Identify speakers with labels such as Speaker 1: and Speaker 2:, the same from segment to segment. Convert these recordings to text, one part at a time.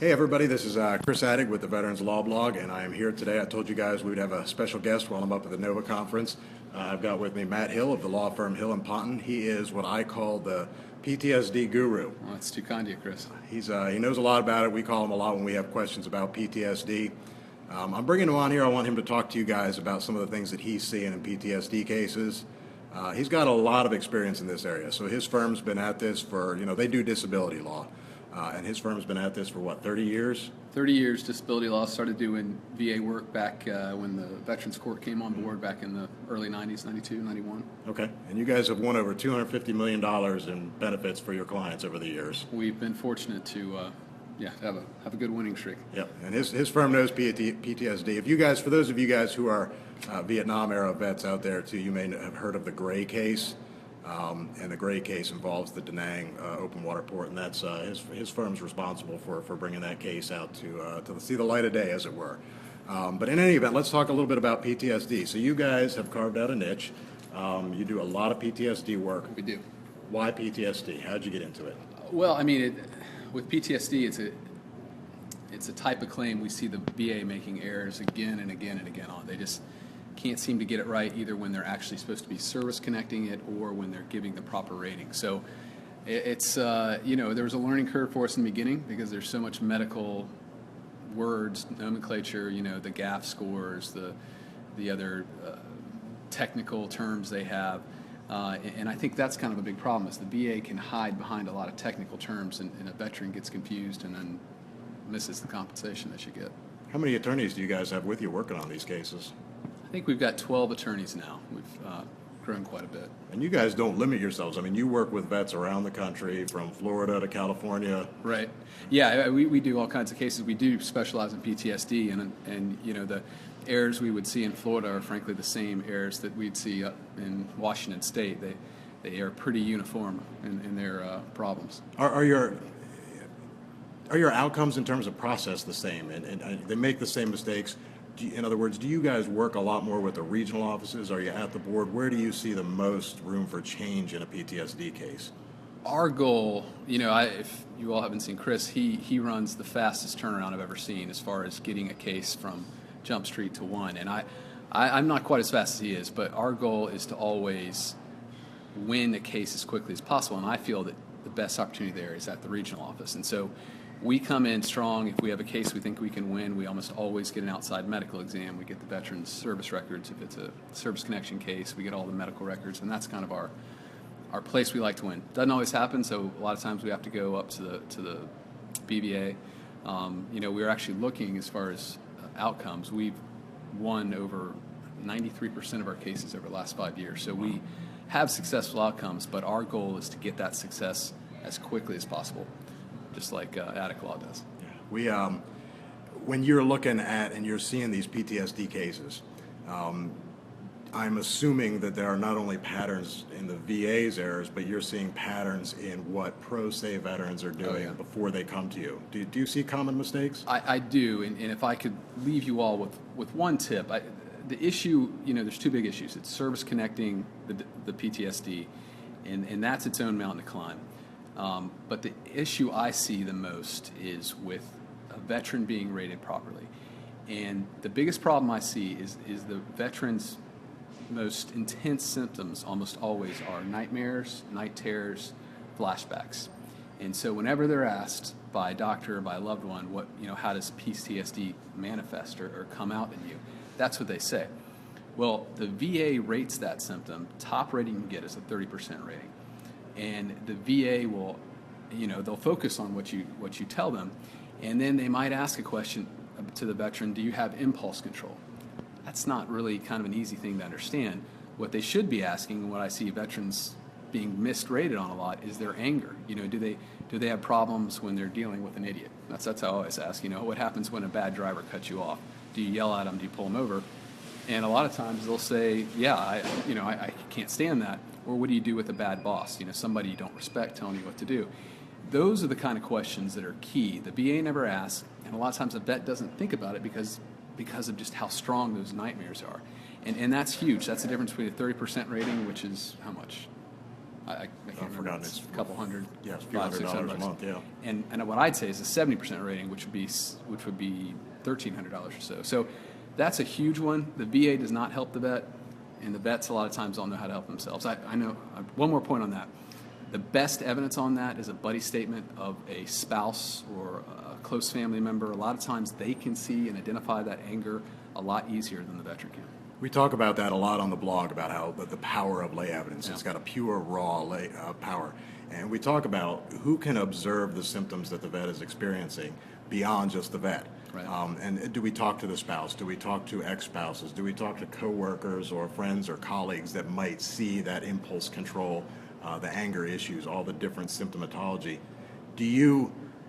Speaker 1: Hey everybody, this is Chris Addig with the Veterans Law Blog, and I am here today. I told you guys we'd have a special guest while I'm up at the NOVA conference. I've got with me Matt Hill of the law firm Hill and Ponton. He is what I call the PTSD guru.
Speaker 2: Oh, that's too kind of you, Chris.
Speaker 1: He knows a lot about it. We call him a lot when we have questions about PTSD. I'm bringing him on here. I want him to talk to you guys about some of the things that he's seeing in PTSD cases. He's got a lot of experience in this area. So his firm's been at this for, they do disability law. And his firm's been at this for, 30 years?
Speaker 2: 30 years disability law. Started doing VA work back when the Veterans Court came on board back in the early 90s, 92, 91.
Speaker 1: Okay. And you guys have won over $250 million in benefits for your clients over the years.
Speaker 2: We've been fortunate to have a good winning streak.
Speaker 1: Yep. And his firm knows PTSD. If you guys, for those of you guys who are Vietnam-era vets out there too, you may have heard of the Gray case. And the Gray case involves the Da Nang open water port, and that's his firm's responsible for bringing that case out to see the light of day, as it were. But in any event, let's talk a little bit about PTSD. So you guys have carved out a niche. You do a lot of PTSD work.
Speaker 2: We do.
Speaker 1: Why PTSD? How'd you get into it?
Speaker 2: Well, I mean, with PTSD, it's a type of claim we see the VA making errors again and again and again on. They just can't seem to get it right either when they're actually supposed to be service connecting it or when they're giving the proper rating. So it's, there was a learning curve for us in the beginning because there's so much medical words, nomenclature, the GAF scores, the other technical terms they have. And I think that's kind of a big problem is the VA can hide behind a lot of technical terms and a veteran gets confused and then misses the compensation they should get.
Speaker 1: How many attorneys do you guys have with you working on these cases?
Speaker 2: I think we've got 12 attorneys now. We've grown quite a bit.
Speaker 1: And you guys don't limit yourselves. I mean, you work with vets around the country, from Florida to California.
Speaker 2: Right. Yeah, we do all kinds of cases. We do specialize in PTSD, and the errors we would see in Florida are frankly the same errors that we'd see up in Washington State. They are pretty uniform in their problems.
Speaker 1: Are your outcomes in terms of process the same, and they make the same mistakes? In other words, do you guys work a lot more with the regional offices? Are you at the board? Where do you see the most room for change in a PTSD case?
Speaker 2: Our goal, if you all haven't seen Chris, he runs the fastest turnaround I've ever seen as far as getting a case from Jump Street to one. And I'm not quite as fast as he is, but our goal is to always win a case as quickly as possible. And I feel that the best opportunity there is at the regional office. And so we come in strong. If we have a case we think we can win, we almost always get an outside medical exam. We get the veteran's service records. If it's a service connection case, we get all the medical records, and that's kind of our place we like to win. Doesn't always happen, so a lot of times we have to go up to the BVA. We're actually looking as far as outcomes. We've won over 93% of our cases over the last 5 years, so we have successful outcomes, but our goal is to get that success as quickly as possible, just like Attic Law does.
Speaker 1: Yeah. When you're looking at and you're seeing these PTSD cases, I'm assuming that there are not only patterns in the VA's errors, but you're seeing patterns in what pro se veterans are doing before they come to you. Do you see common mistakes?
Speaker 2: I do, and if I could leave you all with one tip, the issue, there's two big issues. It's service connecting the PTSD, and that's its own mountain to climb. But the issue I see the most is with a veteran being rated properly. And the biggest problem I see is the veteran's most intense symptoms almost always are nightmares, night terrors, flashbacks. And so whenever they're asked by a doctor or by a loved one, how does PTSD manifest or come out in you, that's what they say. Well, the VA rates that symptom. Top rating you can get is a 30% rating. And the VA will, they'll focus on what you tell them, and then they might ask a question to the veteran, do you have impulse control? That's not really kind of an easy thing to understand. What they should be asking, and what I see veterans being misrated on a lot, is their anger. Do they have problems when they're dealing with an idiot? That's how I always ask, what happens when a bad driver cuts you off? Do you yell at them? Do you pull them over? And a lot of times they'll say, yeah, I can't stand that. Or what do you do with a bad boss? Somebody you don't respect telling you what to do. Those are the kind of questions that are key. The VA never asks, and a lot of times the vet doesn't think about it because of just how strong those nightmares are. And that's huge. That's the difference between a 30% rating, which is how much? I can't remember.
Speaker 1: forgotten.
Speaker 2: It's
Speaker 1: It's
Speaker 2: a couple hundred,
Speaker 1: yes, a few $100 a month, yeah.
Speaker 2: And what I'd say is a 70% rating, which would be $1,300 or so. So that's a huge one. The VA does not help the vet, and the vets a lot of times don't know how to help themselves. I know. One more point on that. The best evidence on that is a buddy statement of a spouse or a close family member. A lot of times they can see and identify that anger a lot easier than the veteran can.
Speaker 1: We talk about that a lot on the blog, about how the power of lay evidence.
Speaker 2: Yeah.
Speaker 1: It's got a pure, raw power. And we talk about who can observe the symptoms that the vet is experiencing beyond just the vet.
Speaker 2: Right.
Speaker 1: And do we talk to the spouse? Do we talk to ex-spouses? Do we talk to coworkers or friends or colleagues that might see that impulse control, the anger issues, all the different symptomatology?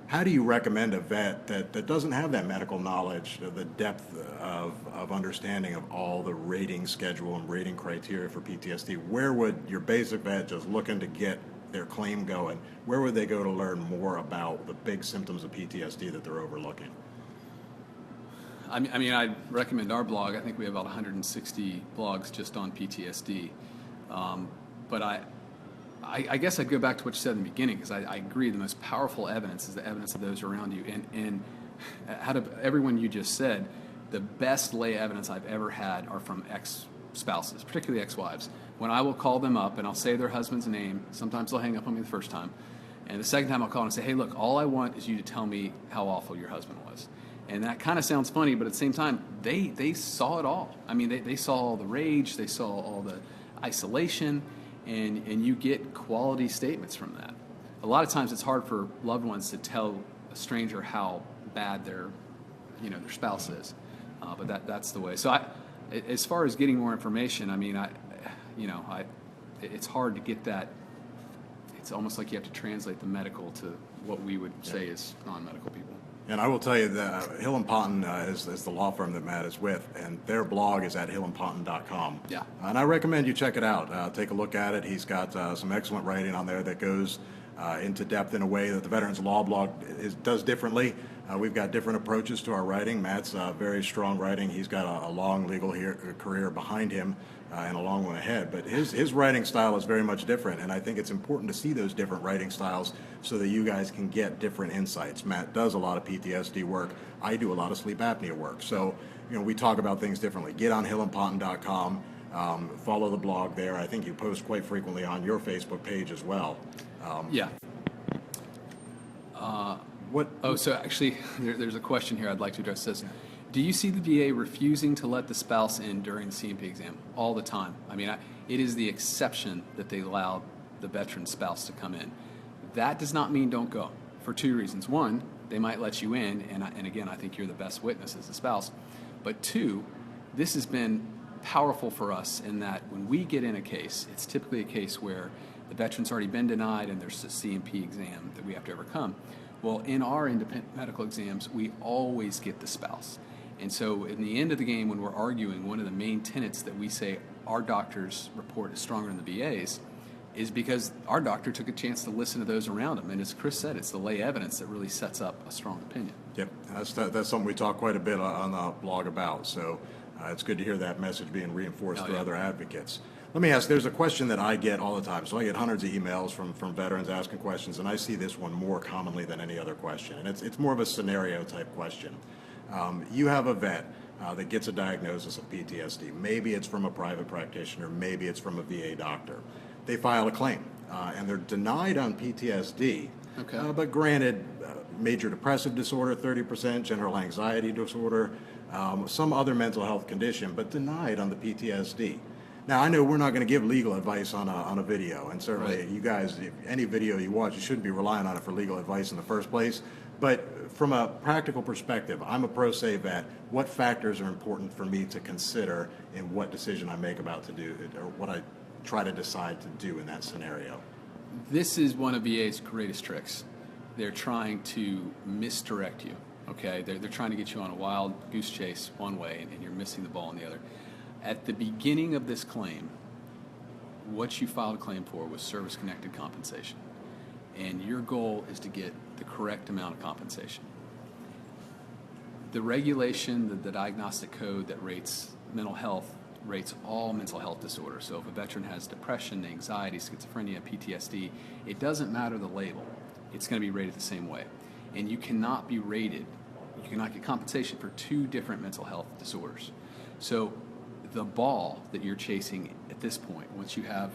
Speaker 1: How do you recommend a vet that doesn't have that medical knowledge, the depth of understanding of all the rating schedule and rating criteria for PTSD? Where would your basic vet, just looking to get their claim going, where would they go to learn more about the big symptoms of PTSD that they're overlooking?
Speaker 2: I mean, I recommend our blog. I think we have about 160 blogs just on PTSD. But I guess I'd go back to what you said in the beginning, because I agree the most powerful evidence is the evidence of those around you. And out of everyone you just said, the best lay evidence I've ever had are from ex-spouses, particularly ex-wives. When I will call them up and I'll say their husband's name, sometimes they'll hang up on me the first time. And the second time I'll call and say, hey, look, all I want is you to tell me how awful your husband was. And that kind of sounds funny, but at the same time, they saw it all. I mean, they saw all the rage, they saw all the isolation, and you get quality statements from that. A lot of times it's hard for loved ones to tell a stranger how bad their spouse is, but that's the way. So as far as getting more information, I mean, it's hard to get that. It's almost like you have to translate the medical to what we would say is non-medical people.
Speaker 1: And I will tell you that Hill & Ponton is the law firm that Matt is with, and their blog is at hillandponton.com.
Speaker 2: Yeah.
Speaker 1: And I recommend you check it out. Take a look at it. He's got some excellent writing on there that goes into depth in a way that the Veterans Law blog does differently. We've got different approaches to our writing. Matt's very strong writing. He's got a long legal career behind him and a long one ahead. But his writing style is very much different, and I think it's important to see those different writing styles so that you guys can get different insights. Matt does a lot of PTSD work. I do a lot of sleep apnea work. So, we talk about things differently. Get on hillandponton.com. Follow the blog there. I think you post quite frequently on your Facebook page as well.
Speaker 2: Yeah. So actually, there's a question here I'd like to address. It says, do you see the VA refusing to let the spouse in during the C&P exam all the time? I mean, it is the exception that they allow the veteran spouse to come in. That does not mean don't go, for two reasons. One, they might let you in, and again, I think you're the best witness as a spouse. But two, this has been powerful for us in that when we get in a case, it's typically a case where the veteran's already been denied and there's a C&P exam that we have to overcome. Well, in our independent medical exams, we always get the spouse. And so in the end of the game, when we're arguing, one of the main tenets that we say our doctor's report is stronger than the VA's is because our doctor took a chance to listen to those around him. And as Chris said, it's the lay evidence that really sets up a strong opinion.
Speaker 1: Yep, that's something we talk quite a bit on the blog about. So it's good to hear that message being reinforced through other advocates. Let me ask, there's a question that I get all the time. So I get hundreds of emails from veterans asking questions, and I see this one more commonly than any other question. And it's more of a scenario type question. You have a vet that gets a diagnosis of PTSD. Maybe it's from a private practitioner, maybe it's from a VA doctor. They file a claim, and they're denied on PTSD, but granted major depressive disorder, 30%, general anxiety disorder, some other mental health condition, but denied on the PTSD. Now, I know we're not going to give legal advice on a video, and certainly you guys, if any video you watch, you shouldn't be relying on it for legal advice in the first place. But from a practical perspective, I'm a pro se vet. What factors are important for me to consider in what decision I make about to do, or what I try to decide to do in that scenario?
Speaker 2: This is one of VA's greatest tricks. They're trying to misdirect you, okay? They're trying to get you on a wild goose chase one way, and you're missing the ball in the other. At the beginning of this claim, what you filed a claim for was service-connected compensation. And your goal is to get the correct amount of compensation. The regulation, the diagnostic code that rates mental health rates all mental health disorders. So if a veteran has depression, anxiety, schizophrenia, PTSD, it doesn't matter the label. It's going to be rated the same way. And you cannot be rated, you cannot get compensation for two different mental health disorders. So the ball that you're chasing at this point, once you have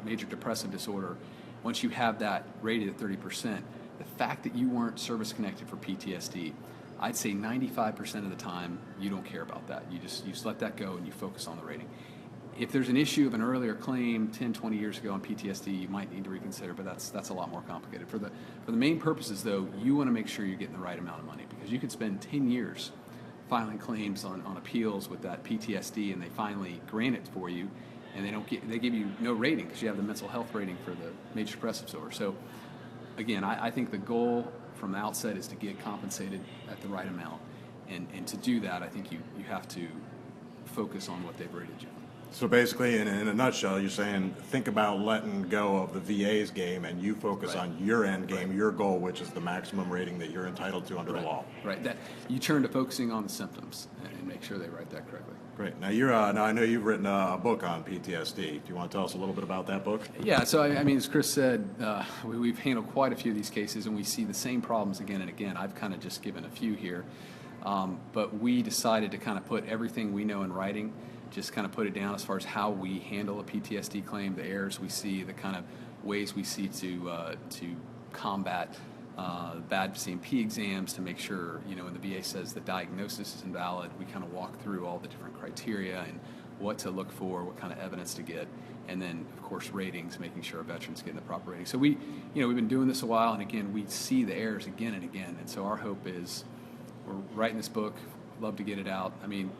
Speaker 2: major depressive disorder, once you have that rated at 30%, the fact that you weren't service-connected for PTSD, I'd say 95% of the time you don't care about that. You just let that go and you focus on the rating. If there's an issue of an earlier claim 10, 20 years ago on PTSD, you might need to reconsider, but that's a lot more complicated. For the main purposes, though, you want to make sure you're getting the right amount of money, because you could spend 10 years filing claims on appeals with that PTSD, and they finally grant it for you, and they give you no rating because you have the mental health rating for the major depressive disorder. So again, I think the goal from the outset is to get compensated at the right amount, and to do that, I think you have to focus on what they've rated you.
Speaker 1: So basically, in a nutshell, you're saying think about letting go of the VA's game and you focus on your end game, your goal, which is the maximum rating that you're entitled to under the law.
Speaker 2: Right. That you turn to focusing on the symptoms and make sure they write that correctly.
Speaker 1: Great. Now now I know you've written a book on PTSD. Do you want to tell us a little bit about that book?
Speaker 2: Yeah. So I mean, as Chris said, we've handled quite a few of these cases, and we see the same problems again and again. I've kind of just given a few here, but we decided to kind of put everything we know in writing. Just kind of put it down as far as how we handle a PTSD claim, the errors we see, the kind of ways we see to combat bad CMP exams, to make sure, when the VA says the diagnosis is invalid, we kind of walk through all the different criteria and what to look for, what kind of evidence to get, and then, of course, ratings, making sure a veteran's getting the proper rating. So we've been doing this a while, and again, we see the errors again and again, and so our hope is we're writing this book, love to get it out. I mean,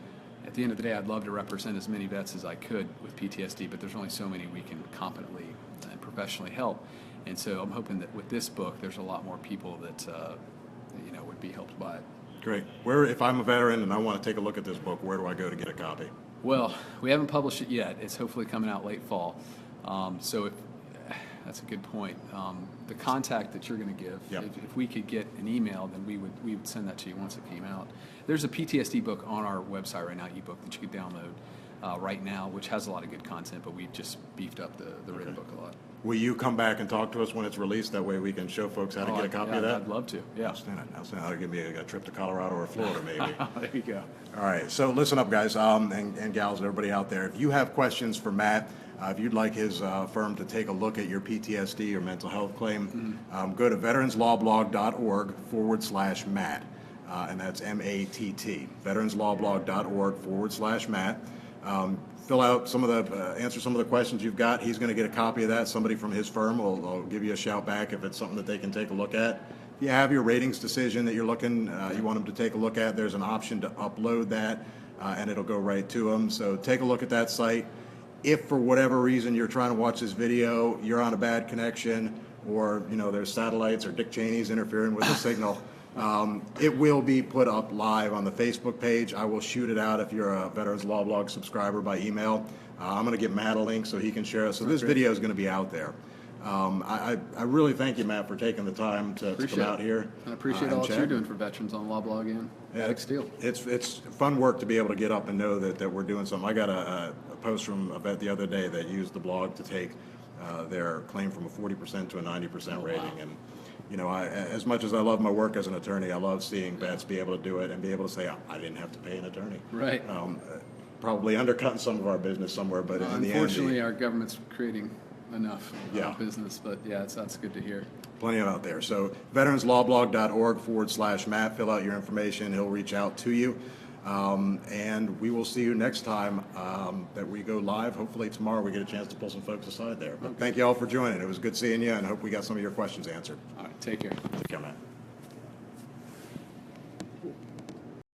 Speaker 2: at the end of the day, I'd love to represent as many vets as I could with PTSD, but there's only so many we can competently and professionally help. And so I'm hoping that with this book, there's a lot more people that would be helped by it.
Speaker 1: Great. If I'm a veteran and I want to take a look at this book, where do I go to get a copy?
Speaker 2: Well, we haven't published it yet. It's hopefully coming out late fall. That's a good point. The contact that you're going to give, if we could get an email, then we would send that to you once it came out. There's a PTSD book on our website right now, ebook, that you could download right now, which has a lot of good content, but we've just beefed up the written book a lot.
Speaker 1: Will you come back and talk to us when it's released? That way we can show folks how to get a copy of that?
Speaker 2: I'd love to, yeah.
Speaker 1: Outstanding. That'll give me a trip to Colorado or Florida, maybe.
Speaker 2: There you go.
Speaker 1: All right, so listen up, guys, and gals, and everybody out there. If you have questions for Matt, if you'd like his firm to take a look at your PTSD or mental health claim, go to veteranslawblog.org/Matt, and that's MATT, veteranslawblog.org/Matt. Fill out answer some of the questions you've got. He's going to get a copy of that. Somebody from his firm will give you a shout back if it's something that they can take a look at. If you have your ratings decision that you're looking, you want them to take a look at, there's an option to upload that, and it'll go right to them. So take a look at that site. If for whatever reason you're trying to watch this video, you're on a bad connection, or there's satellites or Dick Cheney's interfering with the signal, it will be put up live on the Facebook page. I will shoot it out if you're a Veterans Law Blog subscriber by email. I'm going to get Matt a link so he can share it. So this video is going to be out there. I really thank you, Matt, for taking the time to come out here.
Speaker 2: I appreciate all that you're doing for veterans on Law Blog, and big deal.
Speaker 1: It's fun work to be able to get up and know that we're doing something. I got a post from a vet the other day that used the blog to take their claim from a 40% to a 90% rating.
Speaker 2: Wow.
Speaker 1: And as much as I love my work as an attorney, I love seeing vets be able to do it and be able to say, I didn't have to pay an attorney.
Speaker 2: Right.
Speaker 1: Probably undercutting some of our business somewhere, but in the end,
Speaker 2: unfortunately, our government's creating enough business, but that's good to hear.
Speaker 1: Plenty of out there. So veteranslawblog.org/Matt, fill out your information. He'll reach out to you. And we will see you next time that we go live. Hopefully tomorrow we get a chance to pull some folks aside there. But thank you all for joining. It was good seeing you, and I hope we got some of your questions answered.
Speaker 2: All right, take care.
Speaker 1: Take care, Matt.